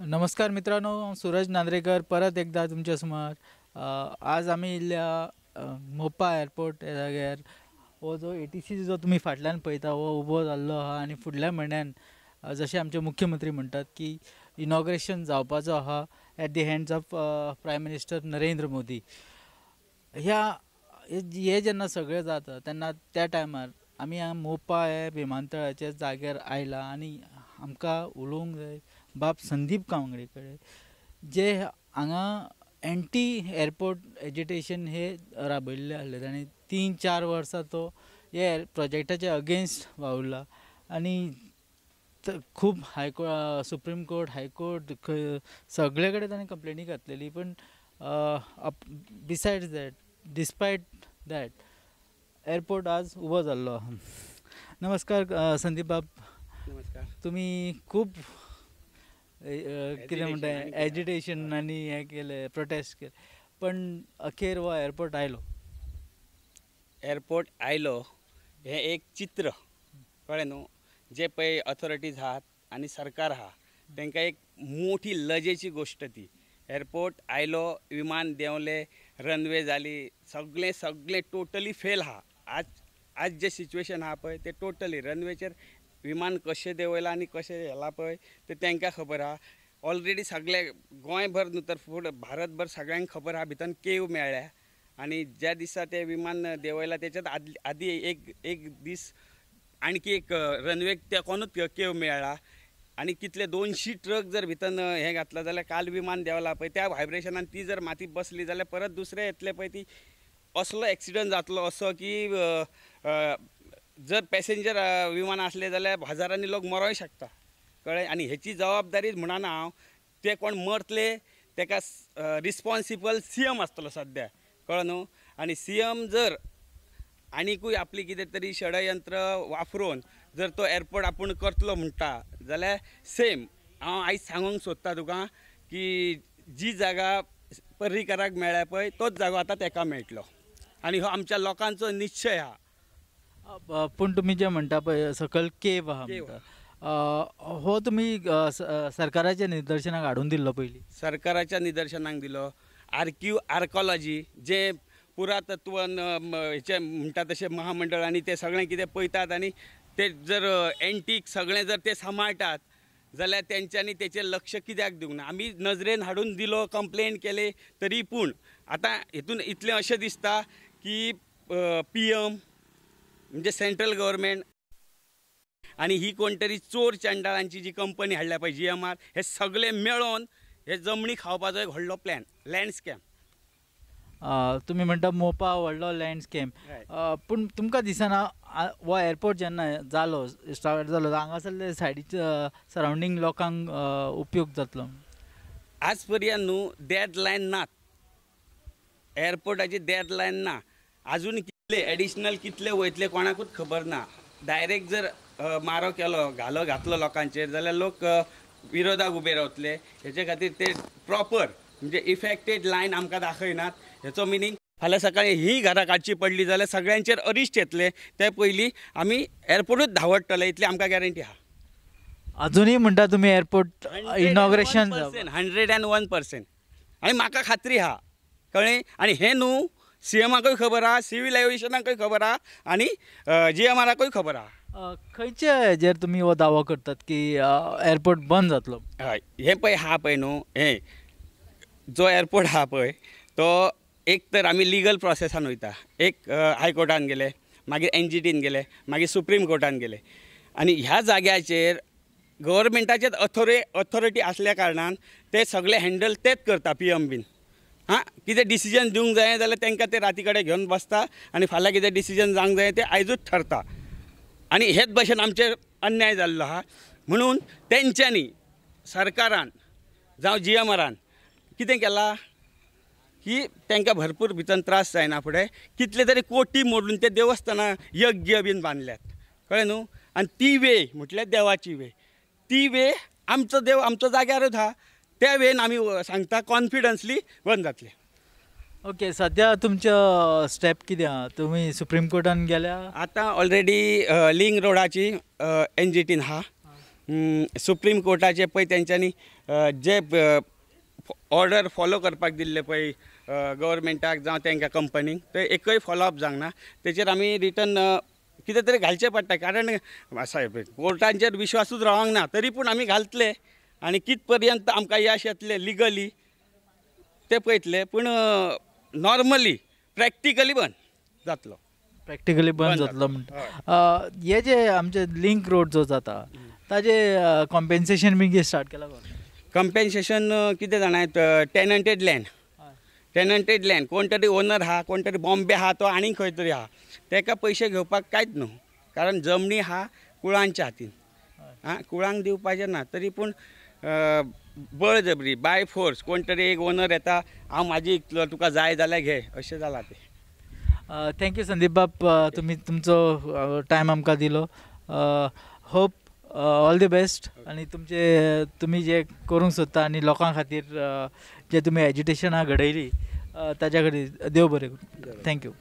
नमस्कार मित्रांनो, सूरज नांद्रेकर परत एकदा तुमच्या समोर. आज आम्ही इल्ल्या मोपा एअरपोर्ट या जाग्यार हो जो ATC जो तुम्ही फाटल्यान पळयता हो उबो जाल्लो आहा आनी फुडल्या म्हयन्यान जशे आमचे मुख्यमंत्री म्हणटात की इनॉग्रेशन जावपाचो आहा at the hands of prime minister Narendra Modi. ह्या हे जेन्ना सगळें जाता तेन्ना त्या टायमार आमी हांगा मोपा हे विमानतळाच्या जाग्यार आयला आनी आमकां उलोवंक जाय बाब संदीप कांगडे कडेन जे हांगा एंटी एअरपोर्ट एजिटेशन हे राबयल्ले आहले. ताणें 3-4 वर्सां तो हे प्रोजेक्टाचे अगेन्स्ट वावुरला आनी खूब सुप्रीम कोर्ट हायकोर्ट सगळे कडेन ताणें कंप्लेनी घातलेली. पण बिसायड्स दॅट डिस्पायट दॅट एअरपोर्ट आज उबो जाल्लो आहा. नमस्कार संदीप बाब. नमस्कार. तुम्ही खूब कितें म्हणटा एजिटेशन आनी हें केलें प्रोटेस्ट केले पण अखेर हो एअरपोर्ट आयलो. एअरपोर्ट आयलो हे एक चित्र कळ्ळें न्हू. जे पळय अथॉरिटीज आहात आनी सरकार आहा तांकां एक मोठी लजेची गोश्ट ती. एअरपोर्ट आयलो, विमान देंवले, रनवे जाली, सगळें सगळें टोटली फेल आहा. आज जे सिच्युएशन आहा पळय ते टोटली रनवेचेर विमान कशें देंवयलां आनी कशें हेला पळय ते तांकां खबर आहा. ऑलरेडी सगळे गोंयभर न्हू तर फूड भारतभर सगळ्यांक खबर आहा भितर केव मेळ्ळ्या आनी ज्या दिसा ते विमान देंवयला तेच्यात आदी एक दीस आणखी एक रनवेक तेकोनूच केव मेळ्ळा आनी कितले 200 ट्रक जर भितर हे घातला जाल्यार काल विमान देंवला पळय त्या व्हायब्रेशनान ती जर माती बसली जाल्यार परत दुसरे येतले पळय ती असलो एक्सिडंट जातलो असो की जर पॅसेंजर विमान असले जाल्यार हजारांनी लोक मरोंक शकता कळ्ळें. आनी हेची जबाबदारी म्हणना हांव ते कोण मरतले तेका रिस्पॉन्सिबल CM आसतलो सद्या कळ्ळें न्हू. आनी CM जर आनीकूय आपली कितें तरी षडयंत्र वापरून जर तो एअरपोर्ट आपूण करतलो म्हणटा जाल्यार सेम हांव आयज सांगूंक सोदता तुका की जी जागा पर्रीकाराक मेळ्ळ्या पळय तोच जागो आतां ताका मेळटलो आनी हो आमच्या लोकांचो निश्चय आहा. पूण तुमी जे म्हणटा पळय सकयल केव आहा म्हणटा हो तुमी सरकाराच्या निदर्शनाक हाडून दिल्लो पयलीं. सरकाराच्या निदर्शनाक दिलो. आर्कॉलॉजी जे पुरातत्वन हेचे म्हणटा तशें महामंडळांनी ते सगळें कितें पळयतात आनी ते जर एंटीक सगळें जर ते सांबाळटात जाल्यार तेंच्यांनी तेचेर लक्ष कित्याक दिवंक ना. आमी नजरेन हाडून दिलो, कंप्लेन केले तरी पूण आतां हितून इतलें अशें दिसता की PM म्हणजे सेंट्रल गव्हर्मेंट आनी ही कोण तरी चोर चंडाळांची जी कंपनी हाडल्या पळय GMR हे सगळे मेळोन हे जमनी खावपाचो एक व्हडलो प्लॅन लँडस्कॅप. तुमी म्हणटा मोपा व्हडलो लँडस्केप पूण तुमकां दिसना हो एअरपोर्ट जेन्ना जालो स्टार्ट जालो हांगासरले सायडीच्या सरावंडींग लोकांक उपयोग जातलो. आज पर्यंत न्हू डेडलायन नात. एअरपोर्टाची डेडलायन ना. अजून कितले एडिशनल कितले वयतले कोणाकूच खबर ना. डायरेक्ट जर मारो केलो घातलो लोकांचेर जाल्यार लोक विरोधाक उबे रावतले. हेचे खातीर ते प्रॉपर म्हणजे इफेक्टेड लायन आमकां दाखयनात. हेचो मिनींग फाल्यां सकाळी ही घरां काडची पडली जाल्यार सगळ्यांचेर अरिश्ट येतले. ते पयलीं आमी एअरपोर्टूच धांवडटले इतली आमकां गॅरंटी आहा. अजुनूय म्हणटा तुमी एअरपोर्ट इनॉग्रेशन 101% आनी म्हाका खात्री आहा कळ्ळें. आनी हें न्हू CMाकूय खबर आहा, सिवील एव्हिएशनाकूय खबर आहा आनी GMRाकूय खबर आहा. खंयचे हेजेर तुमी हो दावो करतात की एअरपोर्ट बंद जातलो. हय हें पळय आहा पळय न्हू हें जो एअरपोर्ट आहा पळय तो एक तर आमी लिगल प्रोसेसान वयता. एक हायकोर्टान गेले, मागीर NGTन गेले, मागीर सुप्रीम कोर्टान गेले आनी ह्या जाग्याचेर गव्हर्मेंटाचेच अथॉरिटी असल्या कारणान ते सगळे हँडल तेच करता PM बीन. कितें डिसिजन दिवंक जाय जाल्यार तांकां ते राती कडेन घेवन बसता आनी फाल्यां कितें डिसिजन जावंक जाय तें आयजूच ठरता. आनी हेच भशेन आमचेर अन्याय जाल्लो आहा. म्हणून तेंच्यांनी सरकारान जावं GMRान कितें केलां की तांकां भरपूर भितर त्रास जायना फुडें कितले तरी कोटी मोडून ते देवस्थानां यज्ञ बीन बांदल्यात कळ्ळें न्हू. आनी ती वे म्हटल्यार देवाची वे. ती वे आमचो देव आमचो जाग्यारूच आहा. त्या वेन आमी सांगता कॉन्फिडन्सली बंद जातले. ओके सध्या तुमचं स्टेप कितें आहा. तुमी सुप्रीम कोर्टान गेल्या. आतां ऑलरेडी लिंक रोडाची NGTन आहा सुप्रीम कोर्टाचे पळय तेंच्यांनी जे ऑर्डर फॉलो करपाक दिल्ले पळय गव्हर्मेंटाक जावं तांकां कंपनीक ते एकय फॉलोअप जावंक ना. तेचेर आमी रिटर्न कितें तरी घालचें पडटा, कारण कोर्टांचेर विश्वासूच रावंक ना. तरी पूण आमी घालतले आनी कित पर्यंत आमकां यश येतलें लिगली ते पळयतले. पूण नॉर्मली प्रॅक्टिकली बंद जातलो. प्रॅक्टिकली बंद जातलो म्हणटा. हे जे आमचे लिंक रोड जो जाता ताजे कॉम्पेन्सेशन बी स्टार्ट केला कंपेन्सेशन कितें जाणां, टेनंटेड लँड कोण तरी ओनर आहा, कोण तरी बॉम्बे आहा, तो आनी खंय तरी आहा, ताका पयशे घेवपाक कांयच न्हू. कारण जमनी आहा कुळांच्या हातीन. कुळांक दिवपाचें ना. तरी पूण बळजबरी बाय फोर्स कोण तरी एक ओनर येता, हांव म्हाजी तुका जाय जाल्यार घे, अशें जालां तें. थँक्यू संदीप बाब, तुम्ही तुमचो टायम आमकां दिलो. Hope all the best. आनी तुमी जे करूंक सोदता आनी लोकां खातीर जे तुमी एज्युटेशनां घडयली ताच्या खातीर देव बरें करूं. थँक्यू.